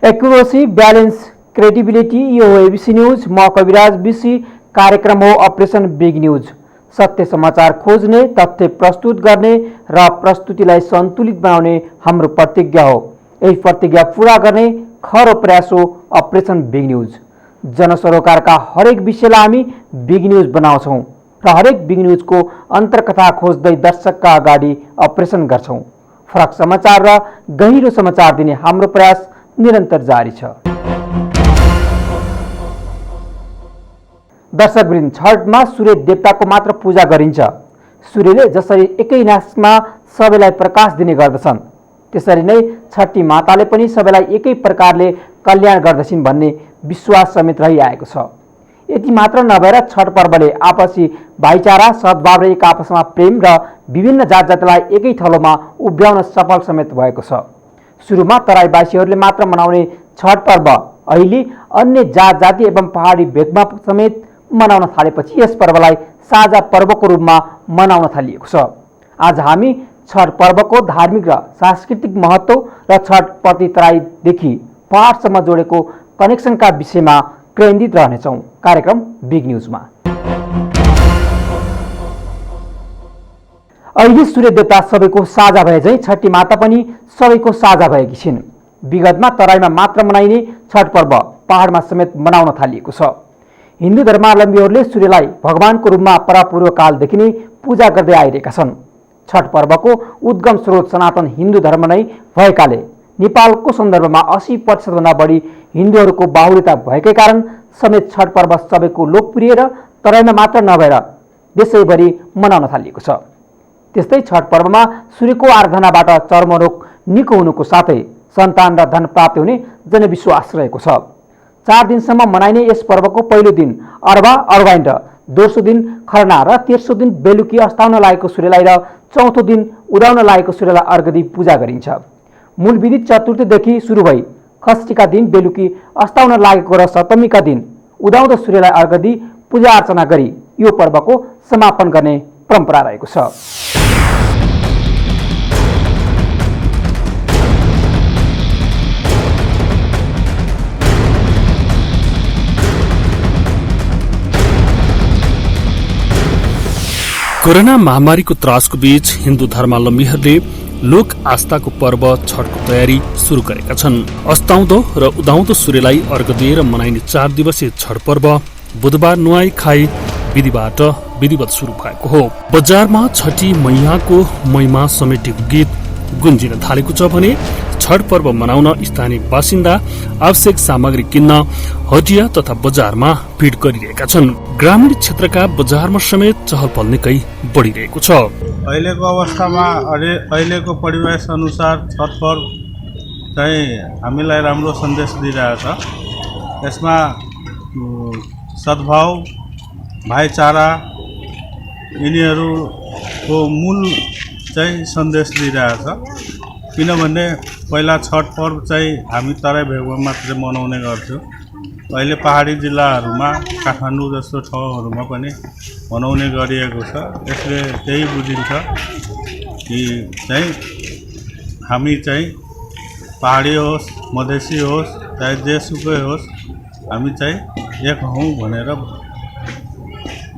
Accuracy, balance, credibility. यो हो ABC news. म कविराज बिसी। कार्यक्रम हो अपरेसन बिग न्यूज। सत्य समाचार खोज्ने, तथ्य प्रस्तुत गर्ने र प्रस्तुतिलाई सन्तुलित बनाउने हाम्रो प्रतिज्ञा हो। यही प्रतिज्ञा पूरा गर्ने खरो प्रयास हो अपरेसन बिग न्यूज। जनसरोकारका हरेक विषयलाई हामी बिग न्यूज बनाउँछौँ र हरेक बिग न्यूजको अन्तर्कथा खोज्दै दर्शकका अगाडि अपरेसन गर्छौँ। फरक समाचार र गहिरो समाचार दिने हाम्रो प्रयास निरन्तर जारी छ। दर्शकवृन्द, छठमा सूर्य देवताको मात्र पूजा गरिन्छ। सूर्यले जसरी एकै नासमा सबैलाई प्रकाश दिने गर्दछन्, त्यसरी नै छठी माताले पनि सबैलाई एकै प्रकारले कल्याण गर्दछिन् भन्ने विश्वास समेत रहिआएको छ। यति मात्र नभएर छठ पर्वले आपसी भाइचारा, सद्भाव र एक आपसमा प्रेम र विभिन्न जात जातिलाई एकै थलोमा उभ्याउन सफल समेत भएको छ। सुरुमा तराईवासीहरूले मात्र मनाउने छठ पर्व अहिले अन्य जात जाति एवं पहाडी भेगमा समेत मनाउन थालेपछि यस पर्वलाई साझा पर्वको रूपमा मनाउन थालिएको छ। आज हामी छठ पर्वको धार्मिक र सांस्कृतिक महत्त्व र छठ प्रति तराईदेखि पहाडसम्म जोडेको कनेक्सनका विषयमा केन्द्रित रहनेछौँ कार्यक्रम बिग न्यूजमा। अहिले सूर्य देवता सबैको साझा भए झैँ छठी माता पनि सबैको साझा भएकी छिन्। विगतमा तराईमा मात्र मनाइने छठ पर्व पहाडमा समेत मनाउन थालिएको छ। हिन्दू धर्मावलम्बीहरूले सूर्यलाई भगवानको रूपमा परापूर्व कालदेखि नै पूजा गर्दै आइरहेका छन्। छठ पर्वको उद्गम स्रोत सनातन हिन्दू धर्म नै भएकाले नेपालको सन्दर्भमा 80% बढी हिन्दूहरूको बाहुल्यता भएकै कारण समेत छठ पर्व सबैको लोकप्रिय र तराईमा मात्र नभएर देशैभरि मनाउन थालिएको छ। त्यस्तै छठ पर्वमा सूर्यको आराधनाबाट चर्मरोग निको हुनुको साथै सन्तान र धन प्राप्ति हुने जनविश्वास रहेको छ। 4 दिनसम्म मनाइने यस पर्वको पहिलो दिन अरबा अरबाइन र दोस्रो दिन खरना र तेस्रो दिन बेलुकी अस्ताउन लागेको सूर्यलाई र चौथो दिन उदाउन लागेको सूर्यलाई अर्घ दिई पूजा गरिन्छ। मूल विधि चतुर्थीदेखि सुरु भई षष्ठीका दिन बेलुकी अस्ताउन लागेको र सप्तमीका दिन उदाउँदो सूर्यलाई अर्घ दिई पूजा अर्चना गरी यो पर्वको समापन गर्ने परम्परा रहेको छ। कोरोना महामारीको त्रासको बीच हिन्दू धर्मावलम्बीहरूले लोक आस्थाको पर्व छठको तयारी सुरु गरेका छन्। अस्ताउँदो र उदाउँदो सूर्यलाई अर्घ दिएर मनाइने 4 दिवसीय छठ पर्व बुधबार नुहाई खाई विधिबाट विधिवत सुरु भएको हो। बजारमा छठी मैयाको महिमा समेटेको गीत गुन्जिन थालेको छ भने छठ पर्व मनाउन स्थानीय बासिन्दा आवश्यक सामग्री किन्न हटिया तथा बजारमा भिड गरिरहेका छन्। ग्रामीण क्षेत्रका बजारमा समेत चहल पहल निकै बढिरहेको छ। अहिलेको अवस्थामा अहिलेको परिवेश अनुसार छठ पर्व चाहिँ हामीलाई राम्रो सन्देश दिइरहेछ। यसमा सद्भाव, भाइचारा यिनीहरूको मूल चाहिँ सन्देश दिइरहेछ। किनभने पहिला छठ पर्व चाहिँ हामी तराई भेगमा मात्रै मनाउने गर्थ्यौँ। अहिले पहाडी जिल्लाहरूमा काठमाडौँ जस्तो ठाउँहरूमा पनि मनाउने गरिएको छ। यसले त्यही बुझिन्छ कि चाहिँ हामी चाहिँ पहाडी होस्, मधेसी होस्, चाहे जेसुकै होस्, हामी चाहिँ एक हौँ भनेर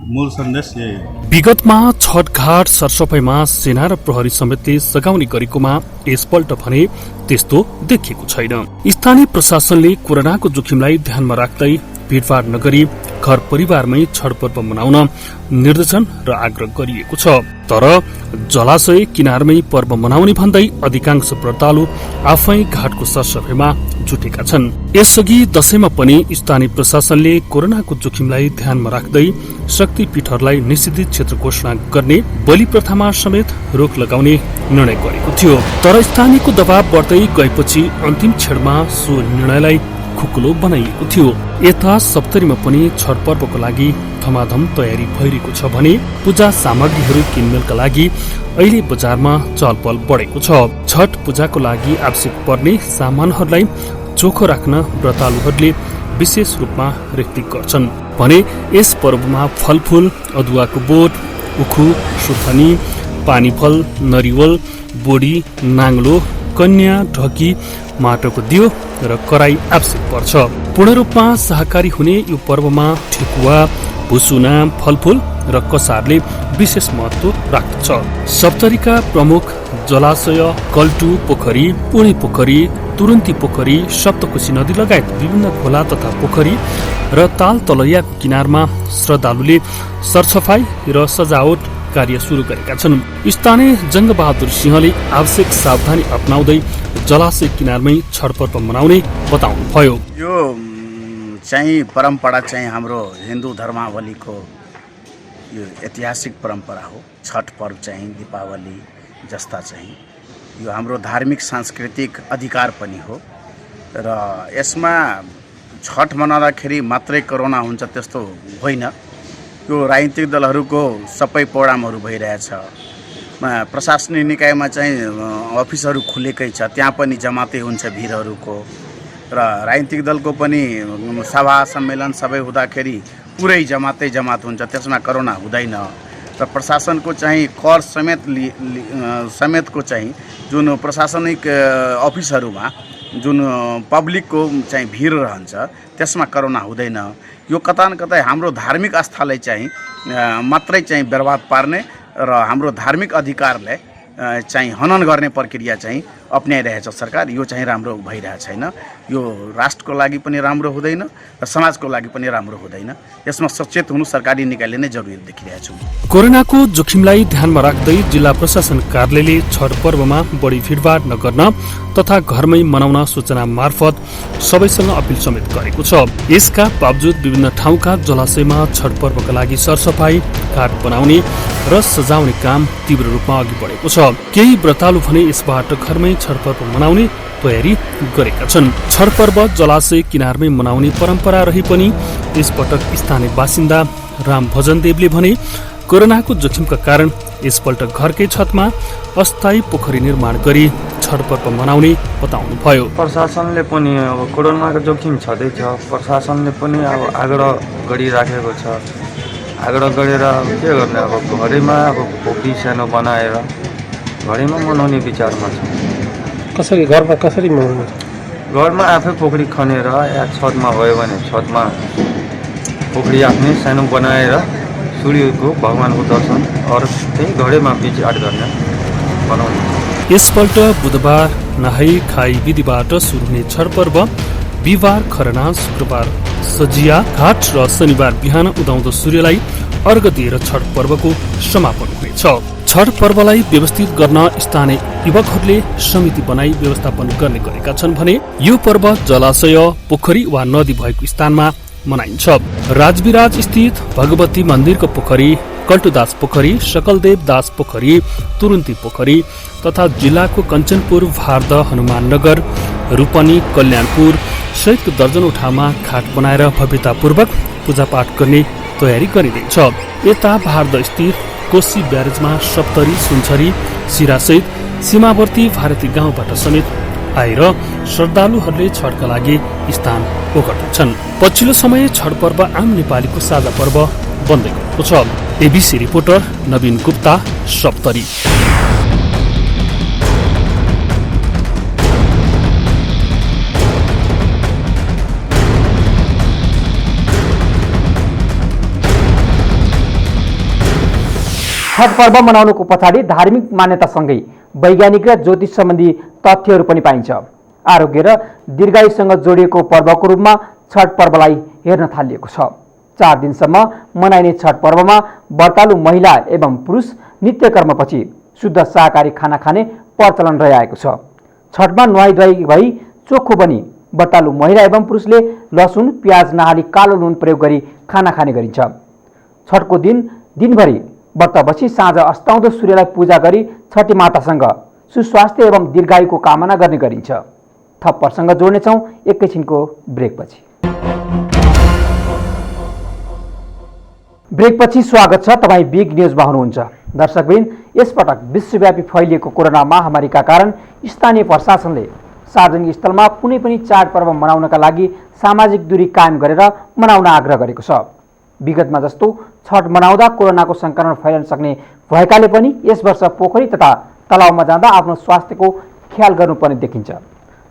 मूल सन्देश यही हो। विगतमा छठ घाट सरसफाइमा सेना र प्रहरी समेतले सघाउने गरेकोमा यसपल्ट भने त्यस्तो देखिएको छैन। स्थानीय प्रशासनले कोरोनाको जोखिमलाई ध्यानमा राख्दै भिडभाड नगरी घर परिवारमै छठ पर्व मनाउन निर्देशन र आग्रह गरिएको छ। तर जलाशय किनारमै पर्व मनाउने भन्दै अधिकांश व्रतालु आफै घाटको सरसफाइमा जुटेका छन्। यसअघि दशैंमा पनि स्थानीय प्रशासनले कोरोनाको जोखिमलाई ध्यानमा राख्दै शक्तिपीठहरूलाई निषेधित क्षेत्र घोषणा गर्ने, बलि प्रथामा समेत रोक लगाउने निर्णय गरेको थियो। तर स्थानीयको दबाव बढ्दै गएपछि अन्तिम क्षणमा सो निर्णयलाई खुकुलो बनाइएको थियो। यता सप्तरीमा पनि छठ पर्वको लागि धमाधम तयारी भइरहेको छ भने पूजा सामग्रीहरू किनमेलका लागि अहिले बजारमा चहलपहल बढेको छ। छठ पूजाको लागि आवश्यक पर्ने सामानहरूलाई चोखो राख्न व्रतालुहरूले विशेष रूपमा रेखदेख गर्छन् भने यस पर्वमा फलफूल, अदुवाको बोट, उखु, सुथनी, पानीफल, नरिवल, बोडी, नाङ्लो, कन्या, ढकी, माटोको दियो र कराई आवश्यक पर्छ। पूर्ण रूपमा शाकाहारी हुने यो पर्वमा ठेकुवा, भुसुना, फलफूल र कसारले विशेष महत्व राख्दछ। सप्तरीका प्रमुख जलाशय कल्टु पोखरी, पुणे पोखरी, तुरुन्ती पोखरी, सप्तकोशी नदी लगायत विभिन्न खोला तथा पोखरी र ताल तलैयाको किनारमा श्रद्धालुले सरसफाई र सजावट कार्य सुरु गरेका छन्। स्थानीय जङ्गबहादुर सिंहले आवश्यक सावधानी अपनाउँदै जलाशय किनारमै छठ पर्व मनाउने बताउनुभयो। यो चाहिँ परम्परा चाहिँ हाम्रो हिन्दू धर्मावलीको यो ऐतिहासिक परम्परा हो। छठ पर्व चाहिँ दीपावली जस्ता चाहिँ यो हाम्रो धार्मिक सांस्कृतिक अधिकार पनि हो र यसमा छठ मनाउँदाखेरि मात्रै कोरोना हुन्छ त्यस्तो होइन। यो राजनीतिक दलहरूको सबै प्रोग्रामहरू भइरहेछ। प्रशासनिक निकायमा चाहिँ अफिसहरू खुलेकै छ, त्यहाँ पनि जमाते हुन्छ भिडहरूको र राजनीतिक दलको पनि सभा सम्मेलन सबै हुँदाखेरि पुरै जमात हुन्छ, त्यसमा कोरोना हुँदैन। र प्रशासनको चाहिँ कर समेतको चाहिँ जुन प्रशासनिक अफिसहरूमा जुन पब्लिकको चाहिँ भिड रहन्छ त्यसमा कोरोना हुँदैन। यो कता न कतै हाम्रो धार्मिक आस्थालाई चाहिँ मात्रै चाहिँ बर्बाद पार्ने र हाम्रो धार्मिक अधिकारलाई चाहिँ हनन गर्ने प्रक्रिया चाहिँ अपनाइरहेछ सरकार। यो चाहिँ राम्रो भइरहेको छैन। यो राष्ट्रको लागि पनि राम्रो हुँदैन र समाजको लागि पनि राम्रो हुँदैन। यसमा सचेत हुनु सरकारी निकायले नै जरुरी देखिरहेको छु। कोरोनाको जोखिमलाई ध्यानमा राख्दै जिल्ला प्रशासन कार्यालयले छठ पर्वमा बढी भिडभाड नगर्न तथा घरमै मनाउन सूचना मार्फत सबैसँग अपिल समेत गरेको छ। यसका बावजुद विभिन्न ठाउँका जलाशयमा छठ पर्वका लागि सरसफाई, घाट बनाउने र सजाउने काम तीव्र रूपमा अघि बढेको छ। केही व्रतालु भने यसबाट घरमै छठ पर्व मनाउने तयारी गरेका छन्। छठ पर्व जलाशय किनारमै मनाउने परम्परा रहे पनि यसपटक स्थानीय बासिन्दा राम भजन देवले भने कोरोनाको जोखिमका कारण यसपल्ट घरकै छतमा अस्थायी पोखरी निर्माण गरी छठ पर्व मनाउने बताउनुभयो। प्रशासनले पनि अब कोरोनाको जोखिम छँदैछ, प्रशासनले पनि अब आग्रह गरिराखेको छ। आग्रह गरेर के गर्ने, अब घरैमा अब पोखरी सानो बनाएर घरैमा मनाउने विचारमा छ। कसरी घरमा कसरी मनाउनु? घरमा आफै पोखरी खनेर या छतमा भयो भने छतमा पोखरी आफ्नै सानो बनाएर सूर्यको भगवानको दर्शन अरू त्यही घरैमा विचार गर्ने बनाउने। यसपल्ट बुधबार नहाई खाई विधिबाट सुरु हुने छठ पर्व बिहिबार खरना, शुक्रबार सजिया घाट र शनिबार बिहान उदाउँदो सूर्यलाई अर्घ दिएर छठ पर्वको समापन हुनेछ। छठ पर्वलाई व्यवस्थित गर्न स्थानीय युवकहरूले समिति बनाई व्यवस्थापन गर्ने गरेका छन् भने यो पर्व जलाशय, पोखरी वा नदी भएको स्थानमा मनाइन्छ। राजविराज स्थित भगवती मन्दिरको पोखरी, कल्टुदास पोखरी, सकलदेव दास पोखरी, तुरुन्ती पोखरी तथा जिल्लाको कञ्चनपुर, भारद, हनुमाननगर, रूपनी, कल्याणपुर सहितको दर्जनौं ठाउँमा घाट बनाएर भव्यतापूर्वक पूजापाठ गर्ने तयारी गरिँदैछ। यता भारद स्थित कोशी ब्यारेजमा सप्तरी, सुनसरी, सिरासहित सीमावर्ती भारतीय गाउँबाट समेत आएर श्रद्धालुहरूले छठका लागि स्थान ओगटेछन्। पछिल्लो समय छठ पर्व आम नेपालीको साझा पर्व बन्दै गएको छ। एबीसी रिपोर्टर नवीन गुप्ता, सप्तरी। छठ पर्व मनाउनुको पछाडि धार्मिक मान्यतासँगै वैज्ञानिक र ज्योतिष सम्बन्धी तथ्यहरू पनि पाइन्छ। आरोग्य र दीर्घायुसँग जोडिएको पर्वको रूपमा छठ पर्वलाई हेर्न थालिएको छ। 4 दिनसम्म मनाइने छठ पर्वमा व्रतालु महिला एवं पुरुष नित्यकर्मपछि शुद्ध शाकाहारी खाना खाने प्रचलन रहिआएको छ। छठमा नुहाई भई चोखो बनी व्रतालु महिला एवं पुरुषले लसुन, प्याज नहाली कालो नुन प्रयोग गरी खाना खाने गरिन्छ। छठको दिन दिनभरि व्रत बसी साँझ अस्ताउँदो सूर्यलाई पूजा गरी छठी मातासँग सुस्वास्थ्य एवं दीर्घायुको कामना गर्ने गरिन्छ। थप प्रसङ्ग जोड्नेछौँ एकैछिनको ब्रेकपछि। ब्रेकपछि स्वागत छ। तपाईँ बिग न्युजमा हुनुहुन्छ। दर्शकवृन्द, यसपटक विश्वव्यापी फैलिएको कोरोना महामारीका कारण स्थानीय प्रशासनले सार्वजनिक स्थलमा कुनै पनि चाड पर्व मनाउनका लागि सामाजिक दूरी कायम गरेर मनाउन आग्रह गरेको छ। विगतमा जस्तो छठ मनाउँदा कोरोनाको संक्रमण फैलन सक्ने भएकाले पनि यस वर्ष पोखरी तथा तलाउमा जाँदा आफ्नो स्वास्थ्यको ख्याल गर्नुपर्ने देखिन्छ।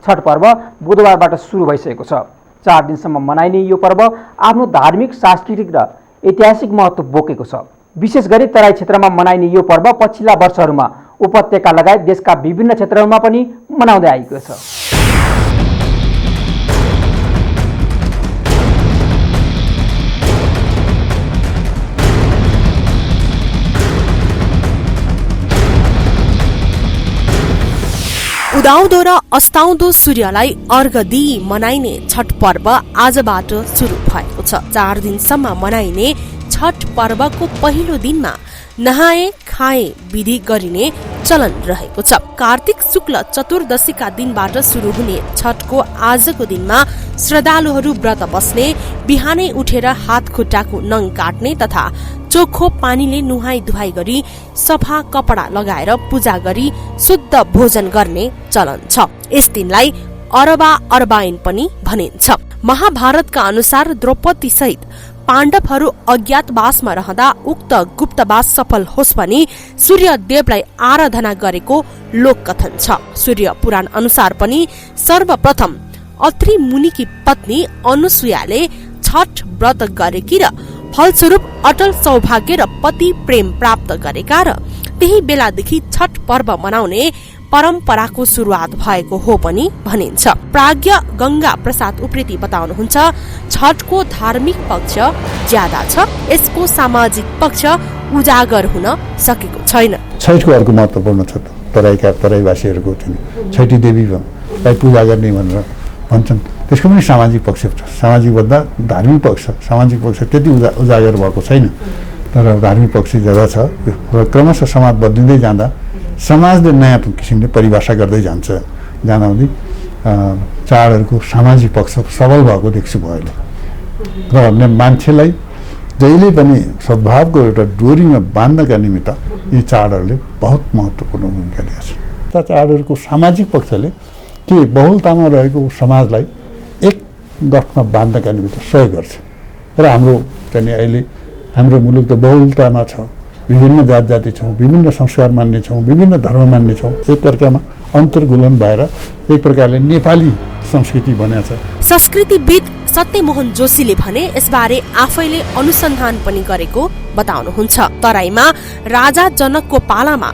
छठ पर्व बुधबारबाट सुरु भइसकेको छ। 4 दिनसम्म मनाइने यो पर्व आफ्नो धार्मिक, सांस्कृतिक र ऐतिहासिक महत्त्व बोकेको छ। विशेष गरी तराई क्षेत्रमा मनाइने यो पर्व पछिल्ला वर्षहरूमा उपत्यका लगायत देशका विभिन्न क्षेत्रहरूमा पनि मनाउँदै आएको छ। उदाउँदो र अस्ताउँदो सूर्यलाई अर्घ दिई मनाइने छठ पर्व आजबाट सुरु भएको छ। 4 दिनसम्म मनाइने छठ पर्वको पहिलो दिनमा नहाए खाए विधि गरिने चलन रहेको छ। कार्तिक शुक्ल चतुर्दशीका दिनबाट सुरु हुने छठको आजको दिनमा श्रद्धालुहरू व्रत बस्ने, बिहानै उठेर हात खुट्टाको नङ काट्ने तथा चोखो पानीले नुहाई धुवाई गरी सफा कपडा लगाएर पूजा गरी शुद्ध भोजन गर्ने चलन छ। यस दिनलाई अरबा अरबाइन पनि भनिन्छ। महाभारतका अनुसार द्रौपदी सहित पाण्डवहरू अज्ञातवासमा रहँदा उक्त गुप्तवास सफल होस् भनी सूर्य देवलाई आराधना गरेको लोककथन छ। सूर्य पुराण अनुसार पनि सर्वप्रथम अत्रि मुनिकी पत्नी अनुसुयाले छठ व्रत गरेकी र फलस्वरूप अटल सौभाग्य र पति प्रेम प्राप्त गरेका र त्यही बेलादेखि छठ पर्व मनाउने परम्पराको सुरुवात भएको हो पनि भनिन्छ। प्राज्ञ गंगा प्रसाद उप्रेती बताउनुहुन्छ, छठको धार्मिक पक्ष ज्यादा छ, यसको सामाजिक पक्ष उजागर हुन सकेको छैन। छठको अर्को महत्त्वपूर्ण छ तराईवासीहरूको छैठी देवीलाई पूजा गर्ने भनेर भन्छन्। त्यसको पनि सामाजिक पक्ष छ। सामाजिक भन्दा धार्मिक पक्ष, सामाजिक पक्ष त्यति उजागर भएको छैन, तर धार्मिक पक्ष ज्यादा छ। र क्रमशः समाज बदलिँदै जाँदा समाजले नयाँ किसिमले परिभाषा गर्दै जान्छ। जाँदाहुँदै चाडहरूको सामाजिक पक्ष सबल भएको देख्छु म अहिले। र मान्छेलाई जहिले पनि सद्भावको एउटा डोरीमा बाँध्नका निमित्त यी चाडहरूले बहुत महत्त्वपूर्ण भूमिका लिएछ। चाडहरूको सामाजिक पक्षले के बहुलतामा रहेको समाजलाई एक गठमा बाँध्नका निमित्त सहयोग गर्छ। र हाम्रो चाहिँ अहिले हाम्रो मुलुक त बहुलतामा छ, विभिन्न जात जाति छौँ, विभिन्न संस्कार मान्ने छौँ, विभिन्न धर्म मान्ने छौँ। एक प्रकारमा अन्तर्गुलन भएर एक प्रकारले नेपाली संस्कृति बनेको छ। संस्कृतिविद सत्यमोहन जोशीले भने यसबारे आफैले अनुसन्धान पनि गरेको बताउनुहुन्छ। तराईमा राजा जनकको पालामा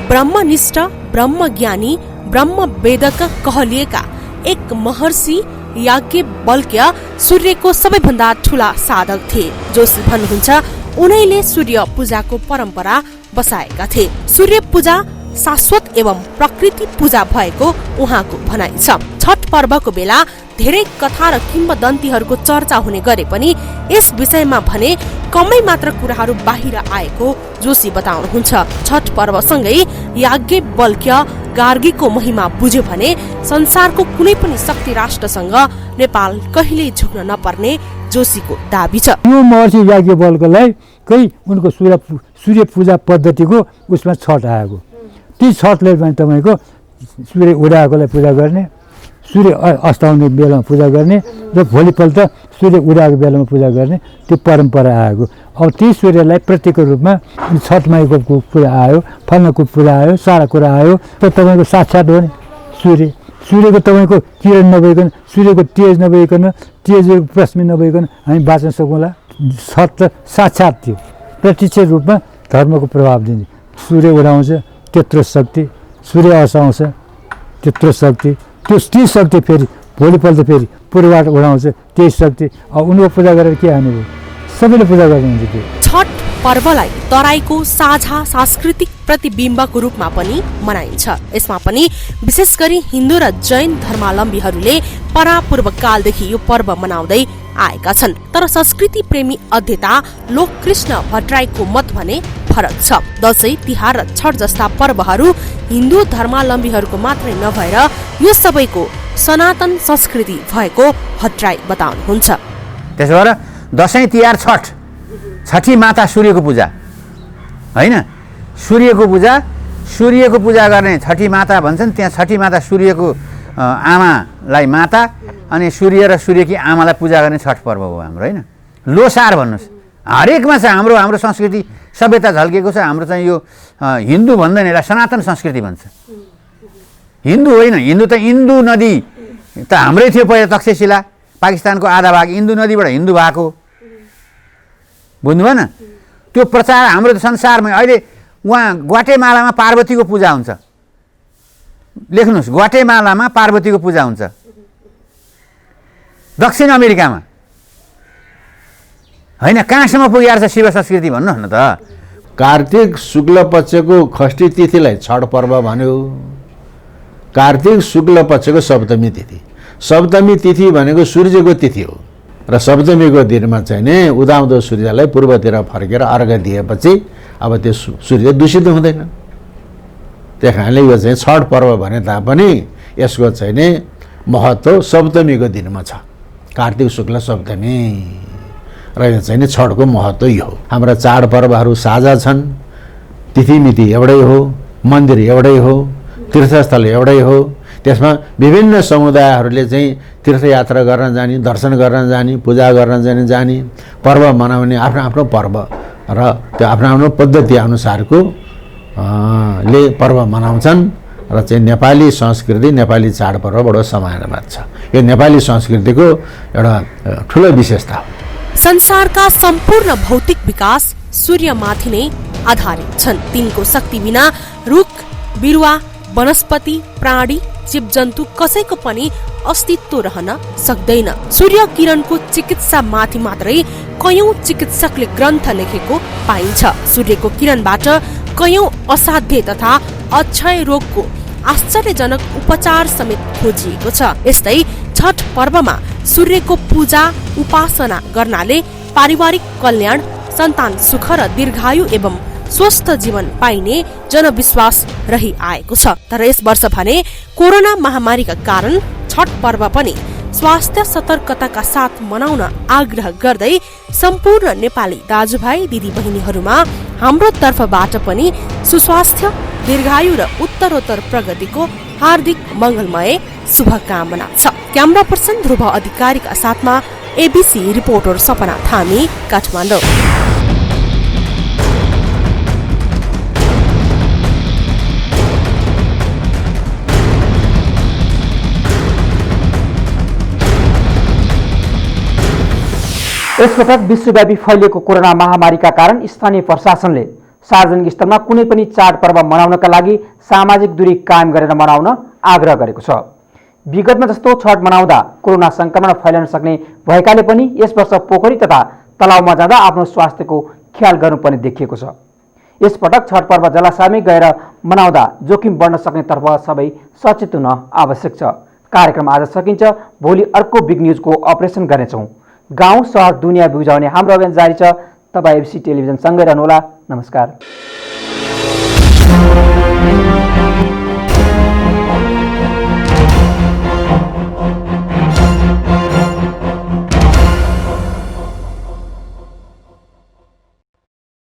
ब्रह्मनिष्ठ, ब्रह्मज्ञानी, ब्रह्मवेदक कहलिएका एक महर्षि याज्ञवल्क्य सूर्यको सबैभन्दा ठूला साधक थिए। जोशी भन्नुहुन्छ, उनैले सूर्य पूजाको परम्परा बसाएका थिए। सूर्य पूजा शाश्वत एवं प्रकृति पूजा भएको उहाँको भनाइ छ। छठ पर्वको बेला धेरै कथा र किम्वदन्तीहरूको चर्चा हुने गरे पनि यस विषयमा भने कमै मात्र कुराहरू बाहिर आएको जोशी बताउनुहुन्छ। छठ पर्वसँगै याज्ञवल्क्य गार्गीको महिमा बुझ्यो भने संसारको कुनै पनि शक्ति राष्ट्रसँग नेपाल कहिल्यै झुक्न नपर्ने जोशीको दाबी छ। यो महर्षि याज्ञवल्क्यलाई कही उनको सूर्य पूजा पद्धतिको उसमा छठ आएको। ती छठले पनि तपाईँको सूर्य उडाएकोलाई पूजा गर्ने, सूर्य अस्ताउने बेलामा पूजा गर्ने र भोलिपल्ट सूर्य उडाएको बेलामा पूजा गर्ने त्यो परम्परा आएको। अब ती सूर्यलाई प्रतीकको रूपमा छठ माईको कुरा आयो, फल्नाको कुरा आयो, सारा कुरा आयो। त तपाईँको साक्षात् हो नि सूर्यको तपाईँको किरण नभइकन, सूर्यको तेज नभइकन, तेजको प्रश्न नभइकन हामी बाँच्न सकौँला। छठ त साक्षात् थियो, प्रत्यक्ष रूपमा धर्मको प्रभाव दिने। सूर्य उडाउँछ त्यत्रो शक्ति, सूर्य असाउँछ त्यत्रो शक्ति, ती शक्ति फेरि भोलिपल्ट फेरि पूर्वबाट उडाउँछ त्यही शक्ति। अब उनको पूजा गरेर के हानि भयो? सबैले पूजा गर्नुहुन्छ त्यो। छठ पर्वलाई तराईको साझा सांस्कृतिक प्रतिबिम्बको रूपमा पनि मनाइन्छ। यसमा पनि विशेष गरी हिन्दू र जैन धर्मावलम्बीहरूले परापूर्व कालदेखि यो पर्व मनाउँदै आएका छन्। तर संस्कृति प्रेमी अध्येता लोककृष्ण भट्टराईको मत भने फरक छ। दशैं, तिहार र छठ जस्ता पर्वहरू हिन्दू धर्मावलम्बीहरूको मात्रै नभएर यो सबैको सनातन संस्कृति भएको भट्टराई बताउनुहुन्छ। त्यसो भएर दशैं, तिहार, छठ, छठी माता सूर्यको पूजा होइन, सूर्यको पूजा गर्ने छठी माता भन्छन्। त्यहाँ छठी माता सूर्यको आमालाई माता अनि सूर्य र सूर्यकी आमालाई पूजा गर्ने छठ पर्व हो हाम्रो होइन। लोसार भन्नुहोस्, हरेकमा छ हाम्रो संस्कृति सभ्यता झल्केको छ। हाम्रो चाहिँ यो हिन्दू भन्दैन, यसलाई सनातन संस्कृति भन्छ। हिन्दू होइन, हिन्दू त इन्दु नदी त हाम्रै थियो पहिला, तक्षशिला पाकिस्तानको आधा भाग इन्दु नदीबाट हिन्दू भएको, बुझ्नु भएन? त्यो प्रचार हाम्रो संसारमै अहिले उहाँ ग्वाटेमालामा पार्वतीको पूजा हुन्छ, लेख्नुहोस्, ग्वाटेमालामा पार्वतीको पूजा हुन्छ, दक्षिण अमेरिकामा होइन। कहाँसम्म पुगेर छ शिव संस्कृति भन्नुहोस् न त। कार्तिक शुक्ल पक्षको षष्ठी तिथिलाई छठ पर्व भन्यो। कार्तिक शुक्ल पक्षको सप्तमी तिथि, सप्तमी तिथि भनेको सूर्यको तिथि हो र सप्तमीको दिनमा चाहिँ नि उदाउँदो सूर्यलाई पूर्वतिर फर्केर अर्घ दिएपछि अब त्यो सूर्य दूषित हुँदैन। त्यही कारणले यो चाहिँ छठ पर्व भने तापनि यसको चाहिँ नि महत्त्व सप्तमीको दिनमा छ, कार्तिक शुक्ल सप्तमी, र यो चाहिँ नि छठको महत्त्व यो हो। हाम्रा चाडपर्वहरू साझा छन्, तिथिमिति एउटै हो, मन्दिर एउटै हो, तीर्थस्थल एउटै हो। त्यसमा विभिन्न समुदायहरूले चाहिँ तीर्थयात्रा गर्न जाने, दर्शन गर्न जाने, पूजा गर्न जाने, पर्व मनाउने आफ्नो आफ्नो पर्व र त्यो आफ्नो आफ्नो पद्धति अनुसारको ले पर्व मनाउँछन् र चाहिँ नेपाली संस्कृति, नेपाली चाडपर्व बडो समानवाद छ। यो नेपाली संस्कृतिको एउटा ठुलो विशेषता हो। संसारका सम्पूर्ण भौतिक विकास सूर्यमाथि नै आधारित छन्। तिनको शक्ति बिना रुख, बिरुवा, वनस्पति, प्राणी, जीवजन्तु कसैको पनि अस्तित्व रहन सक्दैन। सूर्य किरणको चिकित्सा माथि मात्रै कयौं चिकित्सकले ग्रन्थ लेखेको पाइन्छ। सूर्यको किरणबाट कयौं असाध्य तथा अक्षय रोगको आश्चर्यजनक उपचार समेत खोजिएको छ। यस्तै छठ पर्वमा सूर्यको पूजा उपासना गर्नाले पारिवारिक कल्याण, सन्तान सुख र दीर्घायु एवं स्वस्थ जीवन पाइने जनविश्वास रही आएको छ। तर यस वर्ष भने कोरोना महामारीका कारण छठ पर्व पनि स्वास्थ्य सतर्कताका साथ मनाउन आग्रह गर्दै सम्पूर्ण नेपाली दाजुभाइ दिदीबहिनीहरूमा हाम्रो तर्फबाट पनि सुस्वास्थ्य, दीर्घायु र उत्तरोत्तर प्रगतिको हार्दिक मंगलमय शुभकामना छ। क्यामेरा पर्सन ध्रुव अधिकारीका साथमा एबीसी रिपोर्टर सपना थामी, काठमाडौँ। यसपटक विश्वव्यापी फैलिएको कोरोना महामारीका कारण स्थानीय प्रशासनले सार्वजनिक स्तरमा कुनै पनि चाडपर्व मनाउनका लागि सामाजिक दूरी कायम गरेर मनाउन आग्रह गरेको छ। विगतमा जस्तो छठ मनाउँदा कोरोना संक्रमण फैलन सक्ने भएकाले पनि यस वर्ष पोखरी तथा तलाउमा जाँदा आफ्नो स्वास्थ्यको ख्याल गर्नुपर्ने देखिएको छ। यसपटक छठ पर्व जलाशयमै गएर मनाउँदा जोखिम बढ्न सक्नेतर्फ सबै सचेत हुन आवश्यक छ। कार्यक्रम आज सकिन्छ, भोलि अर्को बिग न्युजको अपरेसन गर्नेछौँ। गाउँ सहर दुनियाँ बुझाउने हाम्रो अभियान जारी छ। तपाईँ एबीसी टेलिभिजन सँगै रहनुहोला। नमस्कार।